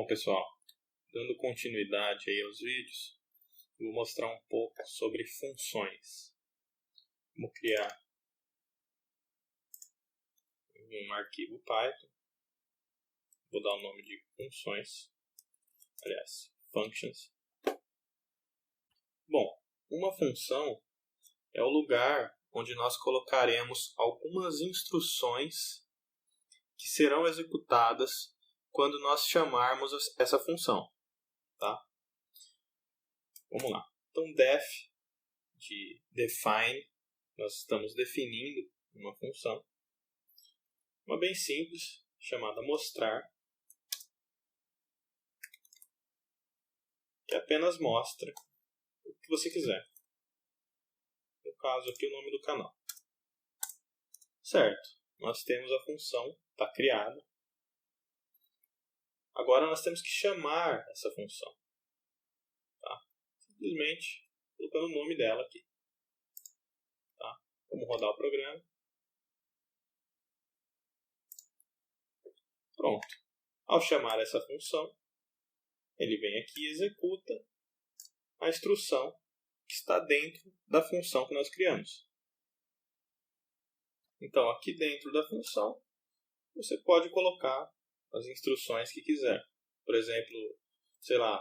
Bom, pessoal, dando continuidade aí aos vídeos, vou mostrar um pouco sobre funções. Vou criar um arquivo Python, vou dar o nome de funções, aliás, functions. Bom, uma função é o lugar onde nós colocaremos algumas instruções que serão executadas quando nós chamarmos essa função, tá? Vamos lá. Então, def, de define, nós estamos definindo uma função. Uma bem simples, chamada mostrar, que apenas mostra o que você quiser. No caso aqui, o nome do canal. Certo, nós temos a função, está criada. Agora nós temos que chamar essa função. Tá? Simplesmente colocando o nome dela aqui. Tá? Vamos rodar o programa. Pronto. Ao chamar essa função, ele vem aqui e executa a instrução que está dentro da função que nós criamos. Então, aqui dentro da função, você pode colocar as instruções que quiser. Por exemplo, sei lá,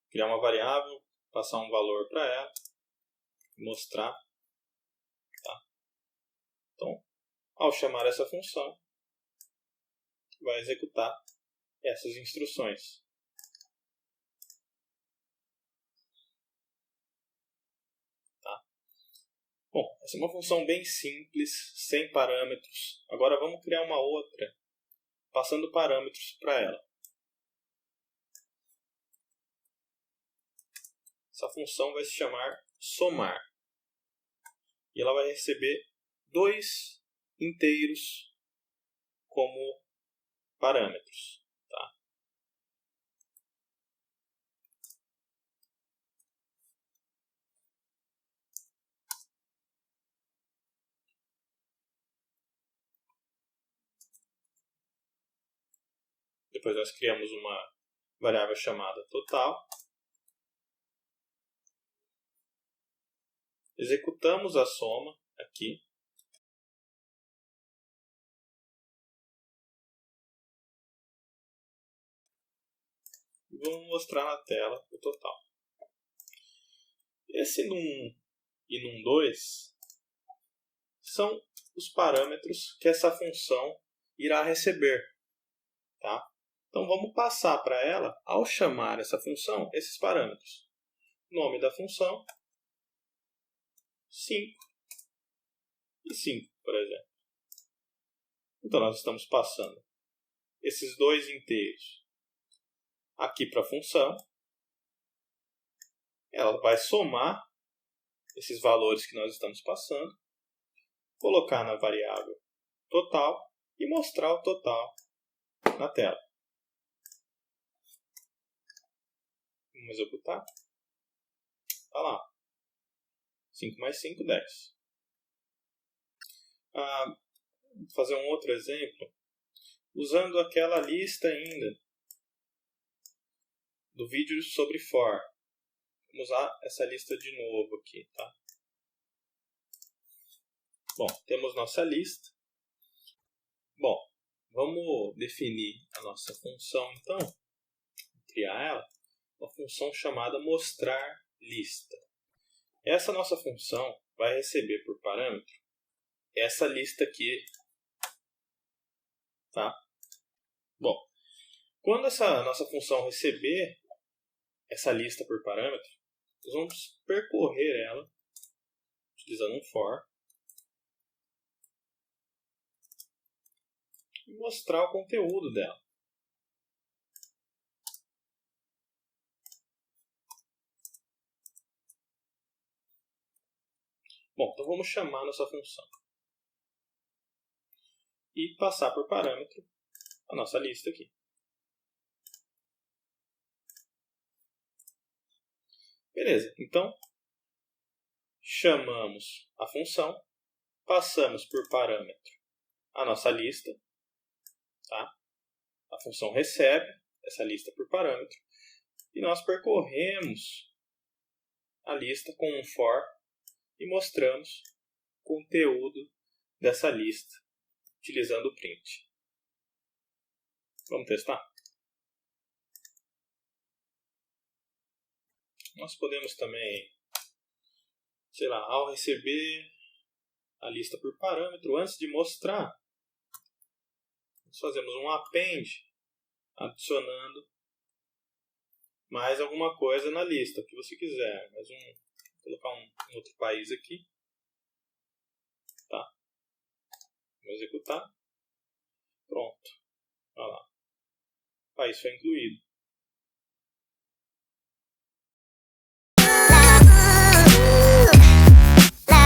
criar uma variável, passar um valor para ela, mostrar. Tá? Então, ao chamar essa função, vai executar essas instruções. Tá? Bom, essa é uma função bem simples, sem parâmetros. Agora vamos criar uma outra, passando parâmetros para ela. Essa função vai se chamar somar. E ela vai receber 2 inteiros como parâmetros. Tá? Depois nós criamos uma variável chamada total. Executamos a soma aqui. E vamos mostrar na tela o total. Esse num e num 2 são os parâmetros que essa função irá receber. Tá? Então vamos passar para ela, ao chamar essa função, esses parâmetros. Nome da função, 5 e 5, por exemplo. Então nós estamos passando esses 2 inteiros aqui para a função. Ela vai somar esses valores que nós estamos passando, colocar na variável total e mostrar o total na tela. Vamos executar. Está lá. 5 mais 5, 10. Vou fazer um outro exemplo. Usando aquela lista ainda do vídeo sobre for. Vamos usar essa lista de novo aqui. Tá? Bom, temos nossa lista. Bom, vamos definir a nossa função, então. Criar ela. Uma função chamada mostrar lista. Essa nossa função vai receber por parâmetro essa lista aqui. Tá? Bom, quando essa nossa função receber essa lista por parâmetro, nós vamos percorrer ela utilizando um for e mostrar o conteúdo dela. Bom, então vamos chamar nossa função e passar por parâmetro a nossa lista aqui. Beleza, então chamamos a função, passamos por parâmetro a nossa lista, tá? A função recebe essa lista por parâmetro e nós percorremos a lista com um for e mostramos o conteúdo dessa lista utilizando o print. Vamos testar? Nós podemos também, ao receber a lista por parâmetro, antes de mostrar, nós fazemos um append, adicionando mais alguma coisa na lista, o que você quiser. Vou colocar um outro país aqui. Tá? Vou executar. Pronto. Olha lá. O país foi incluído.